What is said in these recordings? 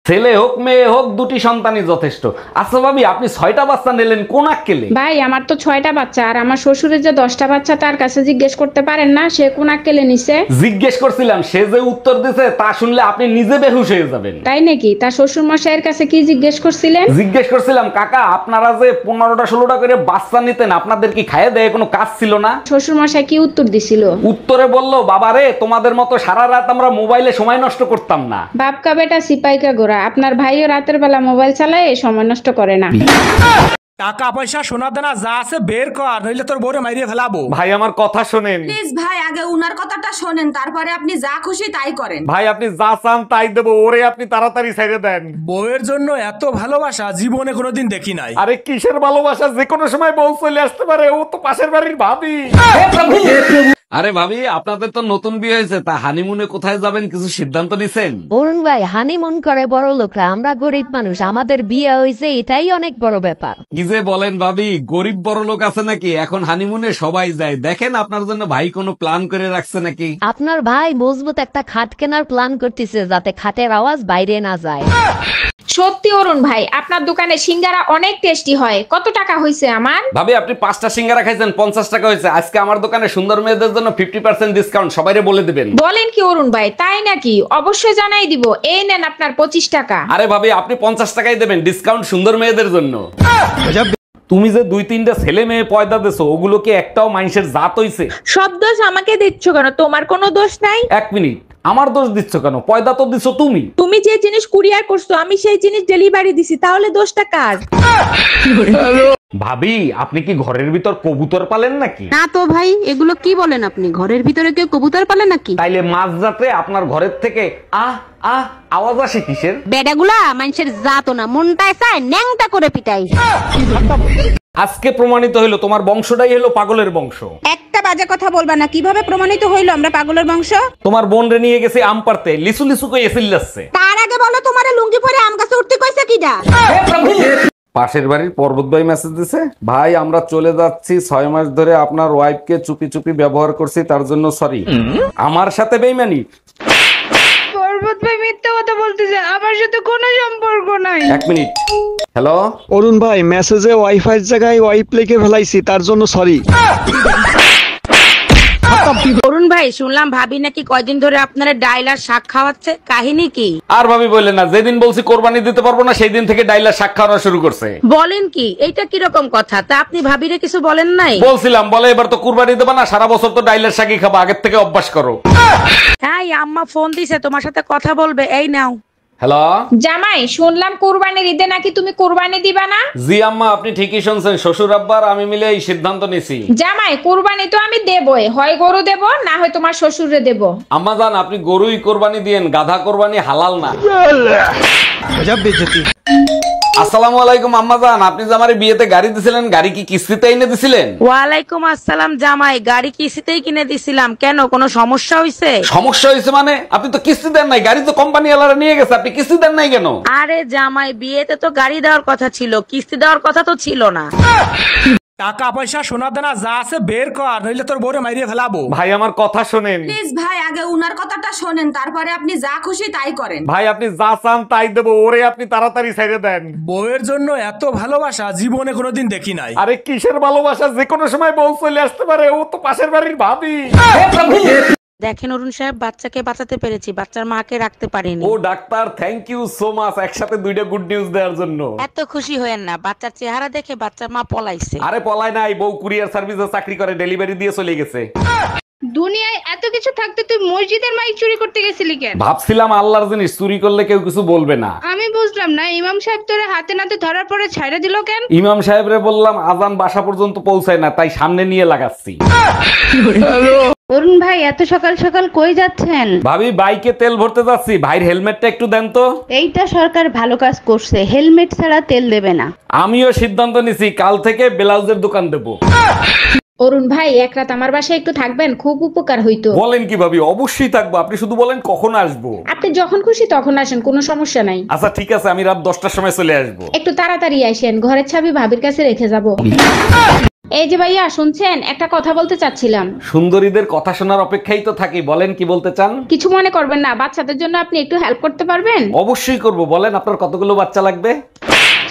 ছেলে হোক মেয়ে হোক দুটি সন্তানই যথেষ্ট। আচ্ছা ভাবি, আপনি 6টা বাচ্চা নিলেন কোন আক্কেলে? ভাই আমার তো 6টা বাচ্চা, আর আমার শ্বশুরের যে 10টা বাচ্চা তার কাছে জিজ্ঞেস করতে পারেন না সে কোন আক্কেলে নিছে? জিজ্ঞেস করছিলাম, সে যে উত্তর দিছে তা শুনলে আপনি নিজে বেহুশ হয়ে যাবেন। তাই নাকি? তার শ্বশুর মশাইয়ের কাছে কি জিজ্ঞেস করছিলেন? জিজ্ঞেস করছিলাম, কাকা আপনারা যে 15টা 16টা করে বাচ্চা নিতেন, আপনাদের কি খাইয়ে দেয় কোনো কাজ ছিল না? শ্বশুর মশাই কি উত্তর দিছিল? উত্তরে বললো, বাবারে তোমাদের মতো সারা রাত আমরা মোবাইলে সময় নষ্ট করতাম না। বাপকা বেটা সিপাইকা গোরা, আপনার ভাইও রাতের বেলা মোবাইল চালায় সময় নষ্ট করে না। টাকা পয়সা সোনা দানা যা আছে বের কর, নইলে তোর বউরে মাইরিয়ে ফেলাবো। ভাই আমার কথা শোনেন। প্লিজ ভাই, আগে উনার কথাটা শোনেন, তারপরে আপনি যা খুশি তাই করেন। ভাই আপনি যা চান তাই দেবো, ওরে আপনি তাড়াতাড়ি ছেড়ে দেন। বউয়ের জন্য এত ভালোবাসা জীবনে কোনোদিন দেখি নাই। আরে কিসের ভালোবাসা, যে কোনো সময় বউ চলে আসতে পারে, ও তো পাশের বাড়ির ভাবি। আরে ভাবি, আপনাদের তো নতুন বিয়ে হয়েছে, তা হানিমুনে কোথায় যাবেন কিছু সিদ্ধান্ত নিছেন? অরুণ ভাই, হানিমুন করে বড় লোকরা, আমরা গরিব মানুষ, আমাদের বিয়ে হয়েছে এটাই অনেক বড় ব্যাপার। কি যে বলেন ভাবি, গরিব বড় লোক আছে নাকি? এখন হানিমুনে সবাই যায়। দেখেন আপনার জন্য ভাই কোনো প্ল্যান করে রাখছে নাকি? আপনার ভাই মজবুত একটা খাট কেনার প্ল্যান করতেছে, যাতে খাটের আওয়াজ বাইরে না যায়। সত্যি অরুণ ভাই, আপনার দোকানে সিঙ্গারা অনেক টেস্টি হয়। কত টাকা হয়েছে আমার? ভাবি আপনি 5টা সিঙ্গারা খাইছেন, 50 টাকা হয়েছে। আজকে আমার দোকানে সুন্দর মেয়েদের জন্য 50% ডিসকাউন্ট, সবাইরে বলে দিবেন। বলেন কি অরুণ ভাই, তাই নাকি? অবশ্যই জানাই দিব। এই নেন আপনার 25 টাকা। আরে ভাবি আপনি 50 টাকাই দেবেন, ডিসকাউন্ট সুন্দর মেয়েদের জন্য। তুমি যে 2-3টা ছেলে মেয়ে পয়দা দেছো, ওগুলো কি একটাও মানুষের জাত হইছে? সব দোষ আমাকে দিচ্ছ কেন? তোমার কোনো দোষ নাই। 1 মিনিট, আমার দোষ দিচ্ছ কেন? পয়দা তো দিছো তুমি। তুমি যে জিনিস কুরিয়ার করছো আমি সেই জিনিস ডেলিভারি দিছি, তাহলে দোষটা কার? ভাবি আপনি কি ঘরের ভিতর কবুতর পালেন নাকি? না তো ভাই, এগুলো কি বলেন আপনি? ঘরের ভিতরে কেউ কবুতর পালে নাকি? তাইলে মাঝরাতে আপনার ঘরের থেকে আহ আহ আওয়াজ আসে কিসের? বেডাগুলা মানুষের জাতো না, মনটায় চায় ন্যাংটা করে পিটাই। আজকে প্রমাণিত হইলো তোমার বংশটাই হলো পাগলের বংশ। একটা বাজে কথা বলবা না। কিভাবে প্রমাণিত হইলো আমরা পাগলের বংশ? তোমার বোন রে নিয়ে গেছে আম পাড়তে, লিসু লিসু কই এসিল যাচ্ছে। তার আগে বলো, তোমারে লুঙ্গি পরে আম গাছে উঠতে কইছে কিডা? পাশের বাড়ির পর্বত ভাই মেসেজ দিছে, ভাই আমরা চলে যাচ্ছি, 6 মাস ধরে আপনার ওয়াইফকে চুপি চুপি ব্যবহার করছি, তার জন্য সরি। আমার সাথে বেইমানি? পর্বত ভাই মিথ্যা কথা বলতেছে, আমার সাথে কোনো সম্পর্ক নাই। 1 মিনিট। হ্যালো অরুণ ভাই, মেসেজে ওয়াইফাই জায়গায় ওয়াইপ লিখে ফেলাইছি, তার জন্য সরি। অরুণ ভাই, শুনলাম ভাবি নাকি কয়দিন ধরে আপনারা ডাইল আর শাক খাওয়াচ্ছে, কাহিনী কি? আর ভাবি বললেন না, যেদিন বলছি কোরবানি দিতে পারবো না সেই দিন থেকে ডাইলার শাক খাওয়া শুরু করছে। বলেন কি? এইটা কিরকম কথা? তা আপনি ভাবিরে কিছু বলেন নাই? বলছিলাম, বলে এবার তো কুরবানি দেবা না, সারা বছর তো ডাইলার শাকই খাবা, আগের থেকে অভ্যাস করো। এই আম্মা ফোন দিছে, তোমার সাথে কথা বলবে, এই নাও। হ্যালো জামাই, শুনলাম কুরবানির ঈদে নাকি তুমি কুরবানি দিবা না? জি আম্মা, আপনি ঠিকই শুনছেন, শ্বশুর আব্বার আমি মিলে এই সিদ্ধান্ত নিছি। জামাই, কুরবানি তো আমি দেবই, হয় গরু দেব না হয় তোমার শ্বশুরে দেব। আম্মা জান, আপনি গরুই কোরবানি দিয়েন, গাধা কোরবানি হালাল না। আসসালামু আলাইকুম আম্মা জান, আপনি যে আমার বিয়েতে গাড়ি দিছিলেন, গাড়ি কি কিস্তিতে এনে দিছিলেন? ওয়ালাইকুম আসসালাম জামাই, গাড়ি কিস্তিতেই কিনে দিছিলাম। কেন, কোনো সমস্যা হইছে? সমস্যা হয়েছে মানে? আপনি তো কিস্তি দেন নাই, গাড়ি তো কোম্পানি ওয়ালারা নিয়ে গেছে, আপনি কিস্তি দেন নাই কেন? আরে জামাই, বিয়েতে তো গাড়ি দেওয়ার কথা ছিল, কিস্তি দেওয়ার কথা তো ছিল না। টাকা পয়সা সোনা দানা যা আছে বের কর, নইলে তোর বউরে মাইরিয়ে ফেলাবো। ভাই আমার কথা শোনেন। প্লিজ ভাই, আগে উনার কথাটা শোনেন, তারপরে আপনি যা খুশি তাই করেন। ভাই আপনি যা চান তাই দেবো, ওরে আপনি তাড়াতাড়ি ছেড়ে দেন। বউয়ের জন্য এত ভালোবাসা জীবনে কোনোদিন দেখি নাই। আরে কিসের ভালোবাসা, যে কোনো সময় বউ চলে আসতে পারে, ও তো পাশের বাড়ির ভাবি। দেখেন অরুণ সাহেব, বাচ্চাকে বাঁচাতে পেরেছি, বাচ্চার মাকে রাখতে পারিনি। ও doctor, thank you so much, একসাথে 2টা গুড নিউজ দেওয়ার জন্য। এত খুশি হয়েন না, বাচ্চার চেহারা দেখে বাচ্চার মা পলাইছে। আরে পলায় নাই, বউ কুরিয়ার সার্ভিসে চাকরি করে, ডেলিভারি দিয়ে চলে গেছে। দুনিয়ায় এত কিছু থাকতে তুই মসজিদের মাইক চুরি করতে গেছিলি কেন? ভাবছিলাম আল্লাহর জিনিস চুরি করলে কেউ কিছু বলবে না। আমি বুঝলাম না, ইমাম সাহেব তোরে হাতে নাতে ধরার পরে ছাইড়া দিল কেন? ইমাম সাহেবরে বললাম আজান বাসা পর্যন্ত পৌঁছায় না, তাই সামনে নিয়ে লাগাচ্ছি। অরুণ ভাই, এত সকাল সকাল কই যাচ্ছেন? ভাবি বাইকে তেল ভরতে যাচ্ছি, ভাইয়ের হেলমেটটা একটু দেন তো। এইটা সরকার ভালো কাজ করছে, হেলমেট ছাড়া তেল দেবে না। আমিও সিদ্ধান্ত নিছি, কাল থেকে ব্লাউজের দোকান দেবো। অরুণ ভাই, এক রাত আমার বাসায় একটু থাকবেন, খুব উপকার হইতো। বলেন কি ভাবি, অবশ্যই থাকবো, আপনি শুধু বলেন কখন আসবো। আপনি যখন খুশি তখন আসেন, কোনো সমস্যা নাই। আচ্ছা ঠিক আছে, আমি রাত 10টার সময় চলে আসবো। একটু তাড়াতাড়ি আসেন, ঘরের চাবি ভাবির কাছে রেখে যাব। এই যে ভাইয়া শুনছেন, একটা কথা বলতে চাচ্ছিলাম। সুন্দরীদের কথা শোনার অপেক্ষাই তো থাকি, বলেন কি বলতে চান। কিছু মনে করবেন না, বাচ্চাদের জন্য আপনি একটু হেল্প করতে পারবেন? অবশ্যই করব, বলেন আপনার কতগুলো বাচ্চা লাগবে।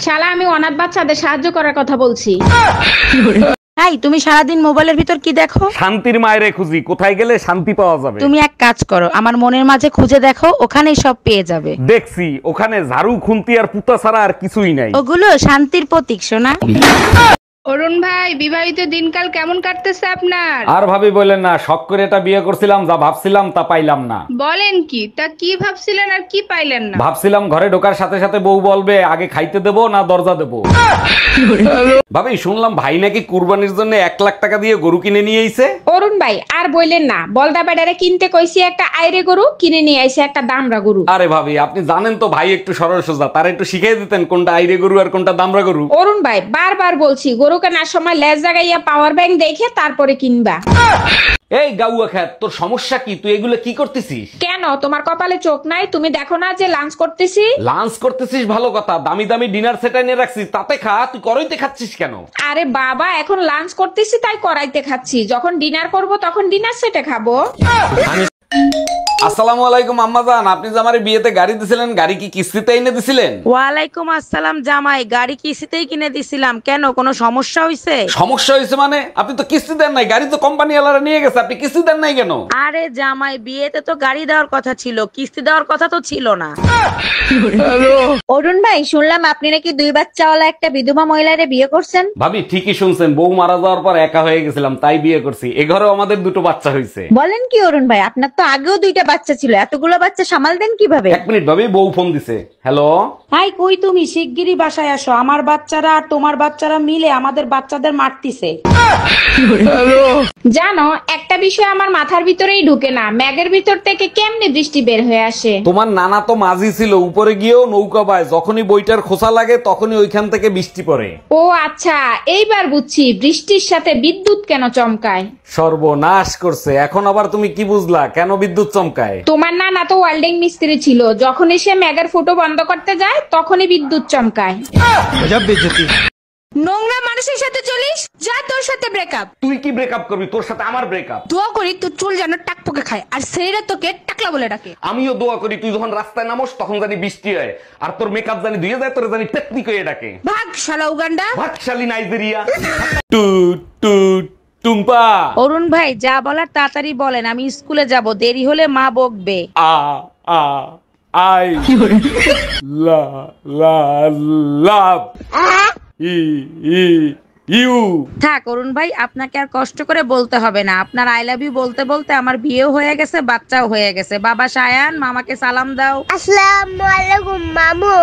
শালা, আমি অনাথ বাচ্চাদের সাহায্য করার কথা বলছি। এই তুমি সারাদিন মোবাইলের ভিতর কি দেখো? শান্তির মায়েরে খুঁজি, কোথায় গেলে শান্তি পাওয়া যাবে। তুমি এক কাজ করো, আমার মনের মাঝে খুঁজে দেখো, ওখানেই সব পেয়ে যাবে। দেখছি ওখানে ঝাড়ু খুন্তি আর পুতা ছাড়া আর কিছুই নাই। ওগুলো শান্তির প্রতীক সোনা। অরুণ ভাই, বিবাহিত দিনকাল কেমন কাটতেছে আপনার? আর ভাবি বলেন না, শখ করে এটা বিয়ে করছিলাম, যা ভাবছিলাম তা পাইলাম না। বলেন কি? তা কি ভাবছিলেন আর কি পাইলেন না? ভাবছিলাম ঘরে ঢোকার সাথে সাথে বউ বলবে আগে খাইতে দেবো না দরজা দেবো। ভাবি শুনলাম ভাই নাকি কুরবানির জন্য 1 লাখ টাকা দিয়ে গরু কিনে নিয়ে আইছে। অরুণ ভাই আর বললেন না, বলদা বেডারে কিনতে কইছি একটা আইরে গরু, কিনে নিয়ে আইছে একটা দামরা গরু। আরে ভাবি আপনি জানেন তো ভাই একটু সরল সোজা, তার একটু শিখিয়ে দিতেন কোনটা আইরে গরু আর কোনটা দামরা গরু। অরুণ ভাই বারবার বলছি, গরু কেনার সময় লেজ জাগাইয়া পাওয়ার ব্যাংক দেখে তারপরে কিনবা। এই গাউয়া খ্যাত, তোর সমস্যা কি? তুই এগুলো কি করতেছিস? কেন, তোমার কপালে চোখ নাই? তুমি দেখো না যে লাঞ্চ করতেছি? লাঞ্চ করতেছিস ভালো কথা, দামি দামি ডিনার সেট এনে রাখছিস, তাতে খা। তুই করইতে খাচ্ছিস কেন? আরে বাবা, এখন লাঞ্চ করতেছি তাই করাইতে খাচ্ছি, যখন ডিনার করব তখন ডিনার সেটে খাবো। আসসালামু আলাইকুম আম্মাজান, আপনি যে আমারে বিয়েতে গাড়ি দিছিলেন, গাড়ি কি কিস্তিতে এনে দিছিলেন? ওয়ালাইকুম আসসালাম জামাই, গাড়ি কিস্তিতেই কিনে দিছিলাম। কেন, কোনো সমস্যা হইছে? সমস্যা হয়েছে মানে? আপনি তো কিস্তি দেন নাই, গাড়ি তো কোম্পানি ওয়ালারা নিয়ে গেছে, আপনি কিস্তি দেন নাই কেন? আরে জামাই, বিয়েতে তো গাড়ি দেওয়ার কথা ছিল, কিস্তি দেওয়ার কথা তো ছিল না। অরুণ ভাই, শুনলাম আপনি নাকি 2 বাচ্চাওয়ালা একটা বিধবা মহিলারে বিয়ে করছেন। ভাবি ঠিকই শুনছেন, বউ মারা যাওয়ার পর একা হয়ে গেছিলাম, তাই বিয়ে করছি। এ ঘরেও আমাদের 2টো বাচ্চা হয়েছে। বলেন কি অরুণ ভাই, আপনার তো আগেও 2টা বাচ্চা ছিল, এতগুলো বাচ্চা সামাল দেন কিভাবে? 1 মিনিট ভাবি, বউ ফোন দিছে। হ্যালো। হাই, কই তুমি? শিগগিরই বাসায় আসো, আমার বাচ্চারা আর তোমার বাচ্চারা মিলে আমাদের বাচ্চাদের মারতিছে। জানো, একটা বিষয় আমার মাথার ভিতরেই ঢুকে না, ম্যাগের ভিতর থেকে কেমনে বৃষ্টি বের হয়ে আসে? তোমার নানা তো মাঝি ছিল, উপরে গিয়েও নৌকা বায়, যখনই বইটার খোসা লাগে তখনই ওইখান থেকে বৃষ্টি পড়ে। ও আচ্ছা, এইবার বুঝছি বৃষ্টির সাথে বিদ্যুৎ কেন চমকায়। সর্বনাশ করছে, এখন আবার তুমি কি বুঝলা কেন বিদ্যুৎ চমকায়? তোমার নানা তো ওয়েল্ডিং মিস্ত্রি ছিল, যখনই সে ম্যাগের ফুটো বন্ধ করতে যায় তখনই বিদ্যুৎ চমকায়। নোংরা মানুষের সাথে চলিস, যা তোর সাথে ব্রেকআপ। তুই কি ব্রেকআপ করবি? তোর সাথে আমার ব্রেকআপ। দোয়া করি তোর চুল যেন টাকপোকে খায়, আর সেইরা তোকে টাকলা বলে ডাকে। আমিও দোয়া করি তুই যখন রাস্তায় নামোস তখন জানি বৃষ্টি হয়, আর তোর মেকআপ জানি ধুয়ে যায়, তোর জানি পেতনি কয়ে ডাকে। ভাগ শালা উগান্ডা। ভাগশালী নাইজেরিয়া। টুট টুট টুম্পা। অরুণ ভাই, যা বলার তাড়াতাড়ি বলেন, আমি স্কুলে যাব, দেরি হলে মা বকবে। আ আ আই লা লা লাভ ই ই ইউ। থাক অরুণ ভাই, আপনাকে আর কষ্ট করে বলতে হবে না, আপনার আই লাভ ইউ বলতে বলতে আমার বিয়েও হয়ে গেছে, বাচ্চাও হয়ে গেছে। বাবা সায়ান, মামাকে সালাম দাও। আসসালামু আলাইকুম মামু।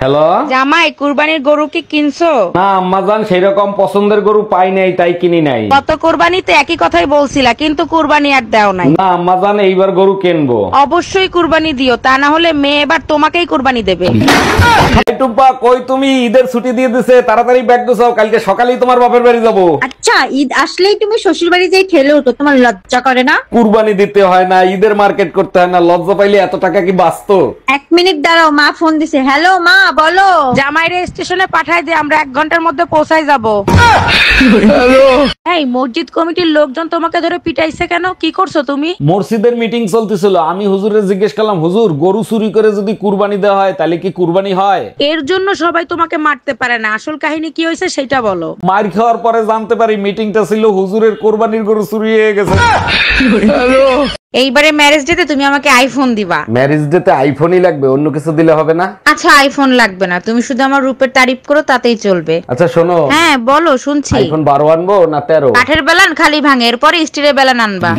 হ্যালো জামাই, কুরবানির গরু কি কিনছো? না আম্মাজান, সেরকম পছন্দের গরু পাই নাই, তাই কিনি নাই। গত কুরবানিতে একই কথাই বলছিলা, কিন্তু কুরবানি আর দাও নাই। না আম্মাজান, এইবার গরু কিনবো। অবশ্যই কুরবানি দিও, তা না হলে মেয়ে এবার তোমাকেই কুরবানি দেবে। এই টুম্পা, কই তুমি? ঈদের ছুটি দিয়ে দিছে, তাড়াতাড়ি ব্যাগ গুছাও, কালকে সকালেই তোমার বাপের বাড়ি যাবো। আচ্ছা, ঈদ আসলেই তুমি শ্বশুর বাড়ি যাই খেলেও তো তোমার লজ্জা করে না? কুরবানি দিতে হয় না, ঈদের মার্কেট করতে হয় না, লজ্জা পাইলে এত টাকা কি বাঁচতো? 1 মিনিট দাঁড়াও, মা ফোন দিছে। হ্যালো মা, বলো। জামাইরে স্টেশনে পাঠাই দে, আমরা 1 ঘন্টার মধ্যে পৌঁছাই যাব। এই মসজিদ কমিটির লোকজন তোমাকে ধরে পিটাইছে কেন? কি করছো তুমি? মসজিদের মিটিং চলতেছিল, আমি হুজুরে জিজ্ঞেস করলাম, হুজুর গরু চুরি করে যদি কুরবানি দেওয়া হয় তাহলে কি কুরবানি হয়? এর জন্য সবাই তোমাকে মারতে পারে না, আসল কাহিনী কি হয়েছে সেটা বলো। মার খাওয়ার পরে জানতে পারি মিটিংটা ছিল হুজুরের কোরবানির গরু চুরি হয়ে গেছে। এইবারে ম্যারেজ ডেতে তুমি আমাকে আইফোন দিবা। ম্যারেজ ডেতে আইফোনই লাগবে, অন্য কিছু দিলে হবে না? আচ্ছা, আইফোন লাগবে না, তুমি শুধু আমার রূপের তারিফ করো, তাতেই চলবে। আচ্ছা শোনো। হ্যাঁ বলো, শুনছি। আইফোন 12 আনবো না 13? কাঠের বেলান খালি ভাঙে, এরপরে স্টিলের বেলান আনবা।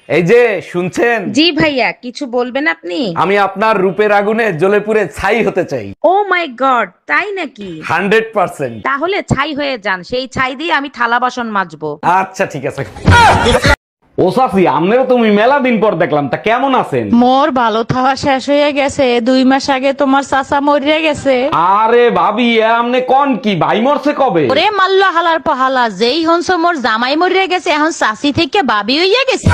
এই যে শুনছেন? জি ভাইয়া, কিছু বলবেন আপনি? আমি আপনার রূপের আগুনে জ্বলে পুড়ে ছাই হতে চাই। ও মাই গড, তাই নাকি? 100%। তাহলে ছাই হয়ে যান, সেই ছাই দিয়ে আমি থালা বাসন মাজবো। আচ্ছা ঠিক আছে। ও সাফি, আমনেরও তুমি মেলা দিন পর দেখলাম, তা কেমন আছেন? মোর ভালো থাওয়া শেষ হয়ে গেছে, 2 মাস আগে তোমার চাচা মরিয়া গেছে। আরে ভাবি, আমনে কোন কি ভাই মরছে কবে? ওরে মাল্লা হালার পাহালা, যেই হনস মোর জামাই মরিয়া গেছে, এখন চাচি থেকে বাবি হইয়া গেছে।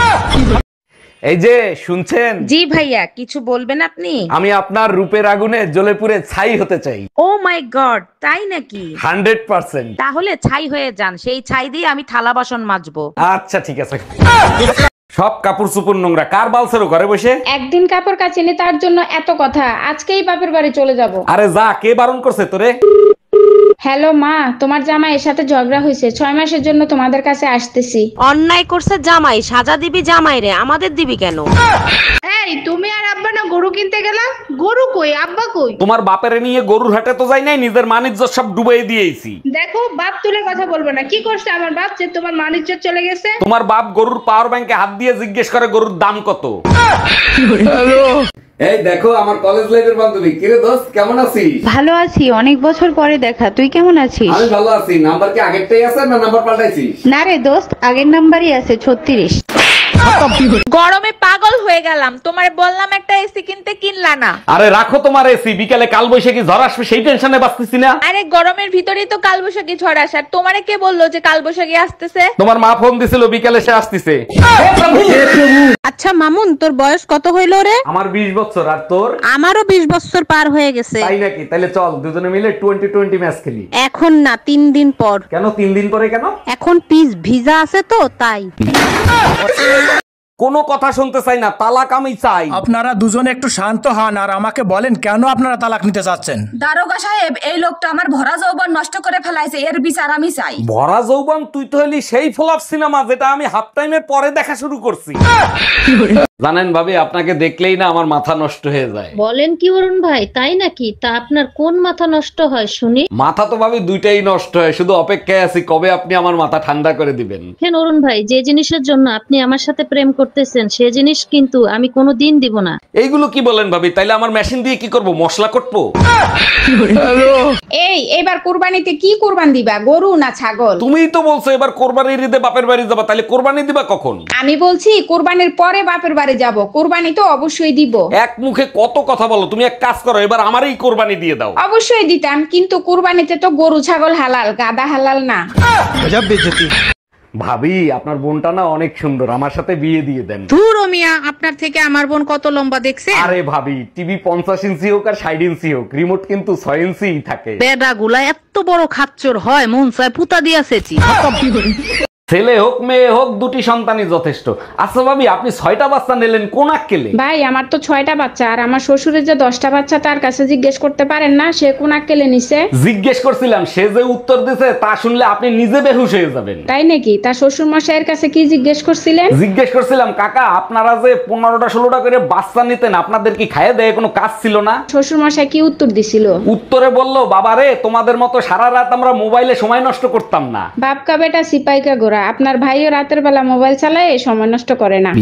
এই যে শুনছেন, জি ভাইয়া, কিছু বলবেন আপনি? আমি আপনার রূপের আগুনে জ্বলে পুড়ে ছাই হতে চাই। ও মাই গড, তাই নাকি? 100%। তাহলে ছাই হয়ে যান, সেই ছাই দিয়ে আমি থালা বাসন মাজবো। আচ্ছা ঠিক আছে। সব কাপড় চুপুর নোংরা, কার বালছেরো ঘরে বসে? একদিন কাপড় কাচিনি তার জন্য এত কথা, আজকেই বাপের বাড়ি চলে যাব। আরে যা, কে বারণ করছে তোরে? হ্যালো মা, তোমার জামাইয়ের সাথে ঝগড়া হয়েছে, 6 মাসের জন্য তোমাদের কাছে আসতেছি। অন্যায় করছে জামাই, সাজা দিবি জামাই রে, আমাদের দিবি কেন? এই তুমি আর আব্বা না গরু কিনতে গেলা? গরু কই, আব্বা কই? তোমার বাপেরে নিয়ে গরুর হাটে তো যাই নাই, নিজের মানিজ্য সব ডুবাই দিয়েছি। দেখো, বাপ তুলে কথা বলবো না। কি করছে আমার বাপ যে তোমার মানিজ্য চলে গেছে? তোমার বাপ গরুর পাওয়ার ব্যাংকে হাত দিয়ে জিজ্ঞেস করে গরুর দাম কত। এই দেখো আমার কলেজ লাইফের বান্ধবী। কিরে দোস্ত, কেমন আছিস? ভালো আছি, অনেক বছর পরে দেখা। তুই কেমন আছিস? আমি ভালো আছি। নাম্বার কি আগেরটাই আছে না নাম্বার পাল্টাইছিস? না রে দোস্ত, আগের নাম্বারই আছে 36। গরমে পাগল হয়ে গেলাম, তোমার বললাম একটা এসি কিনতে, কিনলা না। আরে রাখো তোমার এসি, বিকালে কাল বৈশাখী ঝড় আসবে সেই টেনশনে বাঁচতেছি না। আরে গরমের ভিতরেই তো কালবৈশাখী ঝড় আসার, তোমারে কে বললো যে কালবৈশাখী আসতেছে? তোমার মা ফোন দিছিল বিকালে সে আসতেছে। আচ্ছা মামুন, তোর বয়স কত হইল রে? আমার 20 বছর। আর তোর? আমারও 20 বছর পার হয়ে গেছে। তাই নাকি? তাহলে চল দুজনে মিলে 20-20 ম্যাচ খেলি। এখন না, 3 দিন পর। কেন 3 দিন পরে কেন? এখন পিস ভিজা আছে তো তাই। কোনো কথা শুনতে চাই না, তালাক আমি চাই। আপনারা দুজনে একটু শান্ত হন আর আমাকে বলেন কেন আপনারা তালাক নিতে চাচ্ছেন। দারোগা সাহেব, এই লোকটা আমার ভরা যৌবন নষ্ট করে ফেলাইছে, এর বিচার আমি চাই। ভরা যৌবন? তুই তো হলি সেই ফ্লপ সিনেমা যেটা আমি হাফ টাইমের পরে দেখা শুরু করছি। জানেন ভাবি, আপনাকে দেখলেই না আমার মাথা নষ্ট হয়ে যায়। বলেন কি অরুণ ভাই, তাই নাকি? তা আপনার কোন মাথা নষ্ট হয় শুনি? মাথা তো ভাবি দুইটাই নষ্ট হয়, শুধু অপেক্ষায় আছি কবে আপনি আমার মাথা ঠান্ডা করে দিবেন। কেন অরুণ ভাই, যে জিনিসের জন্য আপনি আমার সাথে প্রেম করতেছেন সে জিনিস কিন্তু আমি কোনোদিন দিব না। এইগুলো কি বলেন ভাবি? তাইলে আমার মেশিন দিয়ে কি করব? মশলা করবো? এবার কুরবানিতে কি কুরবান দিবা, গরু না ছাগল? তুমিই তো বলছো এবার কোরবানির ঈদে বাপের বাড়ি যাবা, তাহলে কোরবানি দিবা কখন? আমি বলছি কুরবানির পরে বাপের বাড়ি যাব, কুরবানি তো অবশ্যই দিব। এক মুখে কত কথা বলো। তুমি এক কাজ করো, এবার আমারই কোরবানি দিয়ে দাও। অবশ্যই দিতাম, কিন্তু কুরবানিতে তো গরু ছাগল হালাল, গাদা হালাল না। ভাবি, আপনার বোনটা না অনেক সুন্দর, আমার সাথে বিয়ে দিয়ে দেন। ধুর ও মিয়া, আপনার থেকে আমার বোন কত লম্বা দেখছে? আরে ভাবি, টিভি 50 ইঞ্চি হোক আর 60 ইঞ্চি হোক, রিমোট কিন্তু 6 ইঞ্চি থাকে। বেডা গুলা এত বড় খাচ্চর হয়, মন চায় পুতা দিয়াছেছি। ছেলে হোক মেয়ে হোক, দুটি সন্তানই যথেষ্ট। আচ্ছা ভাবি, আপনি 6টা বাচ্চা নিলেন কোন আক্কেলে? ভাই আমার তো 6টা বাচ্চা, আর আমার শ্বশুরের যে 10টা বাচ্চা তার কাছে জিজ্ঞেস করতে পারেন না সে কোন আক্কেলে নিছে? জিজ্ঞেস করছিলাম, সে যে উত্তর দিছে তা শুনলে আপনি নিজে বেহুশ হয়ে যাবেন। তাই নাকি? তার শ্বশুর মশাইয়ের কাছে কি জিজ্ঞেস করছিলেন? জিজ্ঞেস করছিলাম, কাকা আপনারা যে 15টা 16টা করে বাচ্চা নিতেন, আপনাদের কি খাইয়ে দেয় কোনো কাজ ছিল না? শ্বশুর মশাই কি উত্তর দিছিল? উত্তরে বললো, বাবারে তোমাদের মতো সারা রাত আমরা মোবাইলে সময় নষ্ট করতাম না। বাপকা বেটা সিপাই কা গোরা, আপনার ভাইও রাতের বেলা মোবাইল চালায়, সময় নষ্ট করে না।